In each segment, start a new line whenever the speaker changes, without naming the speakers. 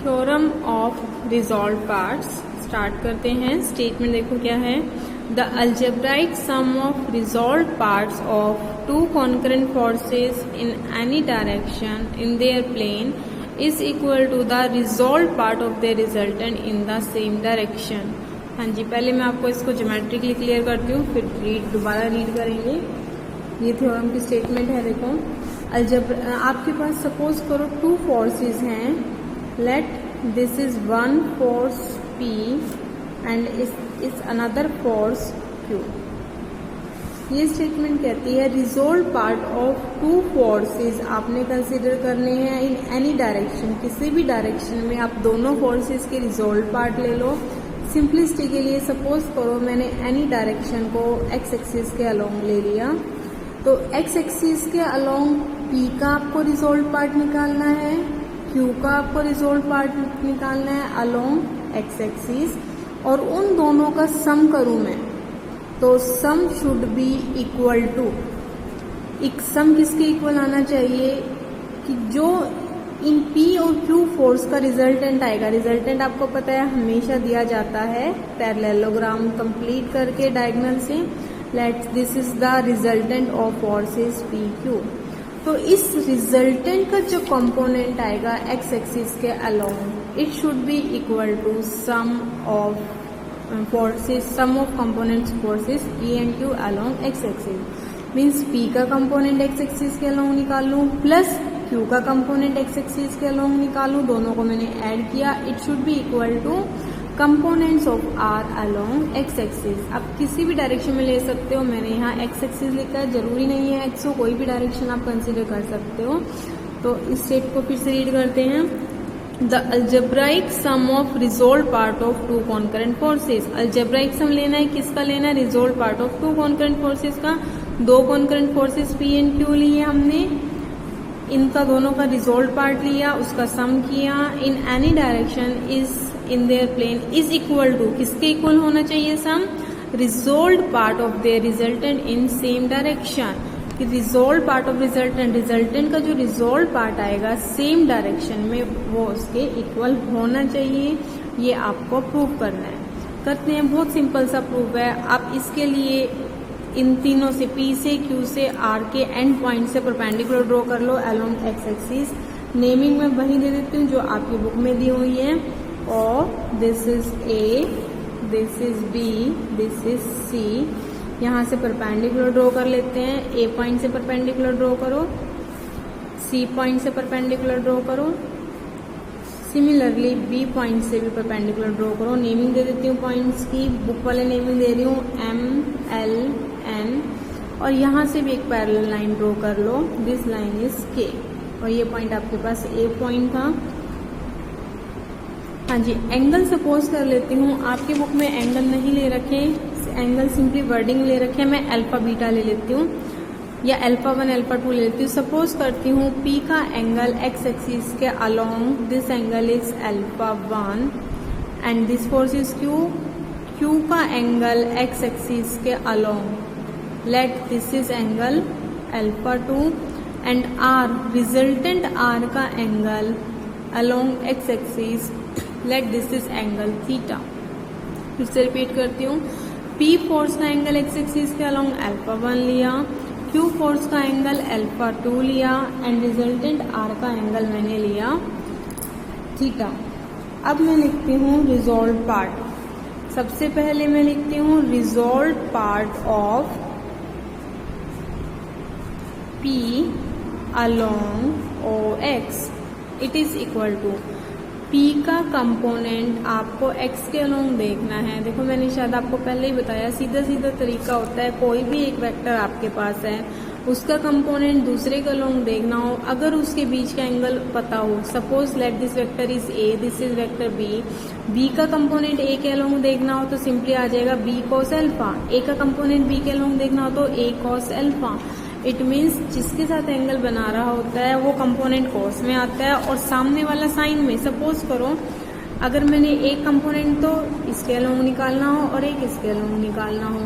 Theorem of resolve parts start करते हैं। Statement देखो क्या है। The algebraic sum of resolve parts of two concurrent forces in any direction in their plane is equal to the resolve part of the resultant in the same direction. हाँ जी, पहले मैं आपको इसको ज्योमेट्रिकली क्लियर करती हूँ, फिर दोबारा रीड करेंगे। ये थ्योरम की स्टेटमेंट है। देखो आपके पास सपोज करो टू फोर्सेस हैं। Late this is one force P and इस अनदर फोर्स Q। ये स्टेटमेंट कहती है resolve part of two forces आपने कंसिडर करने हैं इन एनी डायरेक्शन, किसी भी डायरेक्शन में आप दोनों फोर्सेस के रिजॉल्व पार्ट ले लो। सिंपलिसिटी के लिए सपोज करो मैंने एनी डायरेक्शन को एक्स एक्सिस के अलोंग ले लिया, तो एक्स एक्सिस के अलोंग P का आपको रिजॉल्व पार्ट निकालना है, Q का आपको रिजॉल्व पार्ट निकालना है अलोंग एक्स एक्सिस, और उन दोनों का सम करूं मैं तो sum should be equal to, एक सम किसके इक्वल आना चाहिए कि जो इन P और Q फोर्स का रिजल्टेंट आएगा। रिजल्टेंट आपको पता है हमेशा दिया जाता है पैरेललोग्राम कंप्लीट करके डायगोनल से। Let this is the resultant of forces PQ। तो इस रिजल्टेंट का जो कंपोनेंट आएगा एक्स एक्सिस के along it should be equal to sum of forces, sum of components forces P and Q along x axis. Means P का component x axis के along निकाल लूँ प्लस Q का component x axis के along निकालूं, दोनों को मैंने ऐड किया। It should be equal two components of R along x axis. आप किसी भी डायरेक्शन में ले सकते हो, मैंने यहाँ एक्स एक्सिस लिखा है, जरूरी नहीं है एक्स हो, कोई भी डायरेक्शन आप कंसिडर कर सकते हो। तो इस स्टेप को फिर से रीड करते हैं। The algebraic sum of resolve part of two concurrent forces. Algebraic sum लेना है, किसका लेना है? Resolve part of two concurrent forces का। दो concurrent forces P and Q लिए हमने, इनका दोनों का रिजॉल्व पार्ट लिया, उसका सम किया। In any direction is in their plane is equal to, किसके इक्वल होना चाहिए sum? Resolve part of their resultant in same direction. Resolve part of resultant, resultant का जो रिजॉल्व पार्ट आएगा सेम डायरेक्शन में वो उसके इक्वल होना चाहिए। ये आपको प्रूव करना है। करते हैं, बहुत सिंपल सा प्रूफ है। आप इसके लिए इन तीनों से P से Q से R के एंड पॉइंट से परपेंडिकुलर ड्रॉ कर लो अलोंग एक्स एक्सिस। नेमिंग में वही दे देती हूँ जो आपकी बुक में दी हुई है। और this is A, this is B, this is C। यहाँ से परपेंडिकुलर ड्रॉ कर लेते हैं। A पॉइंट से परपेंडिकुलर ड्रॉ करो, C पॉइंट से परपेंडिकुलर ड्रॉ करो, सिमिलरली B पॉइंट से भी परपेंडिकुलर ड्रॉ करो। नेमिंग दे देती हूँ पॉइंट्स की, बुक वाले नेमिंग दे रही हूँ M, L, N। और यहाँ से भी एक पैरेलल लाइन ड्रॉ कर लो, दिस लाइन इज K। और ये पॉइंट आपके पास A पॉइंट था। हाँ जी, एंगल सपोज कर लेती हूँ, आपके बुक में एंगल नहीं ले रखे, एंगल सिंपली वर्डिंग ले रखे, मैं अल्फा बीटा ले लेती हूँ या अल्फा 1 अल्फा 2 ले लेती हूँ। सपोज करती हूँ P का एंगल एक्स एक्सिस के along, this angle is alpha 1 and this force is Q। Q का एंगल एक्स एक्सिस के along, late this is angle alpha 2 and R, resultant R का angle along x axis, late this is angle theta. फिर से repeat करती हूँ, P force का angle X axis के along alpha 1 लिया, Q फोर्स का एंगल अल्फा 2 लिया एंड रिजल्टेंट R का एंगल मैंने लिया थीटा। अब मैं लिखती हूँ रिजॉल्व पार्ट। सबसे पहले मैं लिखती हूँ resolve part of P along OX। It is equal to P का कंपोनेंट आपको x के अलोंग देखना है। देखो मैंने शायद आपको पहले ही बताया, सीधा सीधा तरीका होता है। कोई भी एक वेक्टर आपके पास है, उसका कंपोनेंट दूसरे के अलोंग देखना हो, अगर उसके बीच का एंगल पता हो। Suppose let this vector is A, this is vector B। B का कंपोनेंट A के अलोंग देखना हो तो सिंपली आ जाएगा B cos अल्फा। A का कंपोनेंट B के अलोंग देखना हो तो A cos alpha. It means जिसके साथ एंगल बना रहा होता है वो कंपोनेंट कॉस में आता है और सामने वाला साइन में। सपोज करो अगर मैंने एक कंपोनेंट तो इसके अलोंग निकालना हो और एक इसके अलोंग निकालना हो,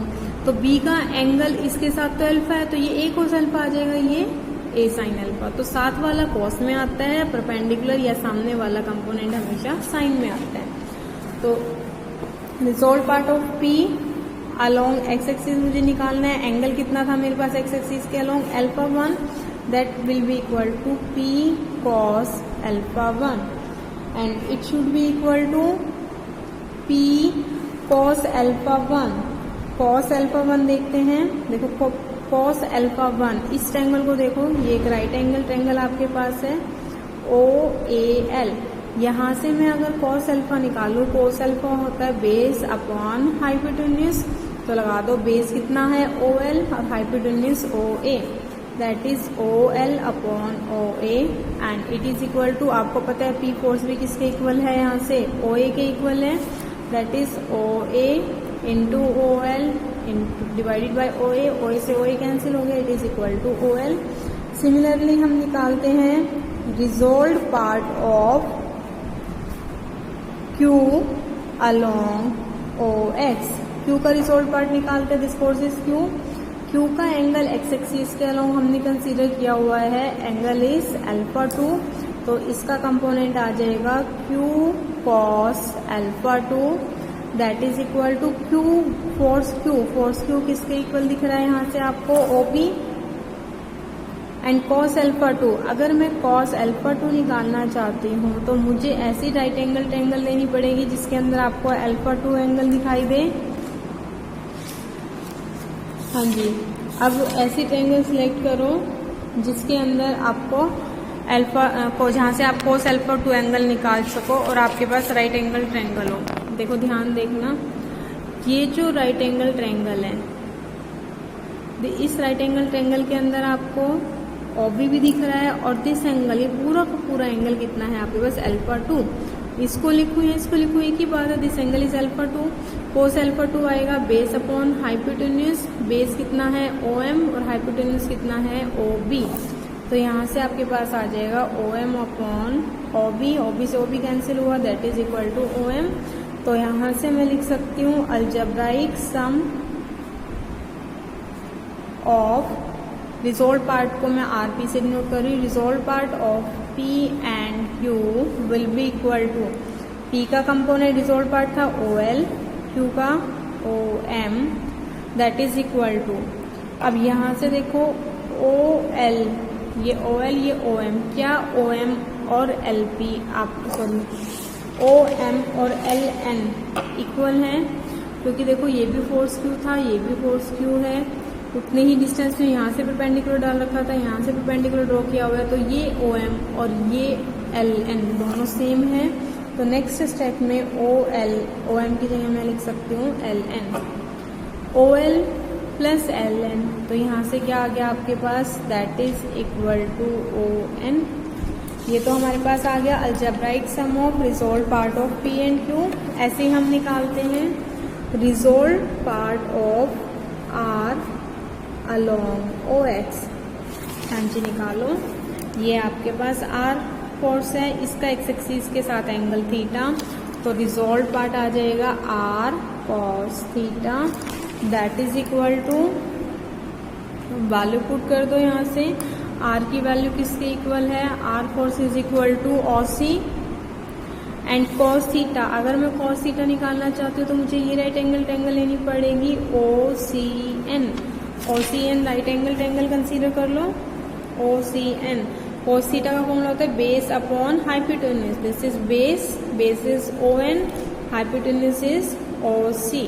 तो B का एंगल इसके साथ तो अल्फा है, तो ये A cos अल्फा आ जाएगा, ये ए साइन अल्फा। तो साथ वाला कॉस में आता है, परपेंडिकुलर या सामने वाला कंपोनेंट हमेशा साइन में आता है। तो resolve part of P along x axis मुझे निकालना है। एंगल कितना था मेरे पास एक्स एक्सिस के along? Alpha 1, that will be equal to P cos alpha 1 and it should be equal to P cos alpha 1। Cos alpha 1 देखते हैं, देखो कॉस अल्फा 1, इस ट्रायंगल को देखो, ये एक राइट एंगल ट्रायंगल आपके पास है ओ ए एल। यहाँ से मैं अगर कॉस अल्फा निकालूं, कॉस अल्फा होता है बेस अपॉन हाइपोटेन्यूज, तो लगा दो बेस कितना है ओ एल और hypotenuse O A, that is O L upon O A and it is equal to, आपको पता है पी फोर्स भी किसके इक्वल है, यहाँ से ओ ए के इक्वल है, that is O A into O L divided by O A से ओ ए कैंसिल हो गया, it is equal to O L. Similarly हम निकालते हैं resolve part of Q along OX। Q का रिजॉल्व पार्ट निकालते हैं, this force is Q। Q का एंगल एक्स एक्सिस के अलोंग हमने कंसीडर किया हुआ है, एंगल इज अल्फा 2, तो इसका कंपोनेंट आ जाएगा Q cos alpha 2, that is equal to Q force Q किसके इक्वल दिख रहा है यहाँ से आपको OP एंड कॉस अल्फा 2। अगर मैं कॉस अल्फा 2 निकालना चाहती हूँ तो मुझे ऐसी राइट एंगल ट्रायंगल लेनी पड़ेगी जिसके अंदर आपको अल्फा 2 एंगल दिखाई दे। हाँ जी, अब ऐसी ट्रायंगल सिलेक्ट करो जिसके अंदर आपको अल्फा को, जहाँ से आप कॉस अल्फा 2 एंगल निकाल सको और आपके पास राइट एंगल ट्रायंगल हो। देखो ध्यान देखना, ये जो राइट एंगल ट्रायंगल है, इस राइट एंगल ट्रायंगल के अंदर आपको OB भी दिख रहा है और दिस एंगल, ये पूरा का पूरा एंगल कितना है आपके पास अल्फा 2। इसको लिखूँ या इसको लिखूँ, एक ही बात है, this angle is alpha 2। Cos alpha 2 आएगा बेस अपॉन हाइपोटेन्यूज, बेस कितना है OM और हाइपोटेन्यूज कितना है OB। तो यहाँ से आपके पास आ जाएगा OM अपॉन OB से OB कैंसिल हुआ, that is equal to OM। तो यहाँ से मैं लिख सकती हूँ algebraic sum of, resolve part को मैं RP से डिनोट कर रही हूँ, resolve part of P and Q will be equal to, P का कंपोनेंट रिजॉल्व पार्ट था OL, Q का OM, that is equal to, अब यहाँ से देखो OL, ये OL ये OM, क्या OM और LP आपको सॉरी OM और LN इक्वल हैं, क्योंकि देखो ये भी फोर्स Q था, ये भी फोर्स Q है, उतने ही डिस्टेंस में यहाँ से परपेंडिकुलर डाल रखा था, यहाँ से परपेंडिकुलर ड्रॉ किया हुआ है, तो ये OM और ये LN दोनों सेम है। तो नेक्स्ट स्टेप में OM की जगह मैं लिख सकती हूँ LN, OL प्लस LN, तो यहाँ से क्या आ गया आपके पास, that is equal to ON। ये तो हमारे पास आ गया algebraic sum of resolve part of P and Q। ऐसे ही हम निकालते हैं resolve part of R along OX। हाँ जी निकालो, ये आपके पास R फोर्स है, इसका एक्स एक्सिस के साथ एंगल थीटा, तो रिजॉल्व पार्ट आ जाएगा R cos theta, that is equal to, value put कर दो यहाँ से, R की वैल्यू किसके इक्वल है, R force is equal to OC and cos theta. अगर मैं cos थीटा निकालना चाहती हूँ तो मुझे ये राइट एंगल ट्रायंगल लेनी पड़ेगी OCN right angle triangle consider कर लो, OCN। cos थीटा का फॉर्मूला होता है base upon hypotenuse, this is base is ON, hypotenuse is OC।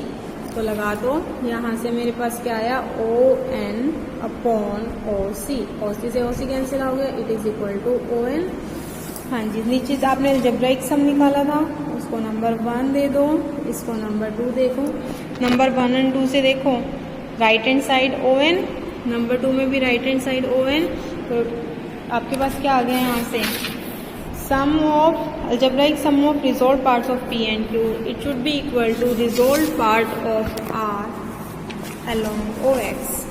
तो लगा दो, यहाँ से मेरे पास क्या आया ON अपॉन OC से OC कैंसिल हो गया, it is equal to ON। हाँ जी, नीचे आपने अलजेब्राइक सम निकाला था, उसको नंबर 1 दे दो, इसको नंबर 2 देखो। नंबर 1 एंड 2 से देखो, right hand side ON, number 2 में भी राइट हैंड साइड ON, तो आपके पास क्या आ गया यहाँ से, sum of algebraic sum of resolve parts of P and Q, it should be equal to resolve part of R along OX।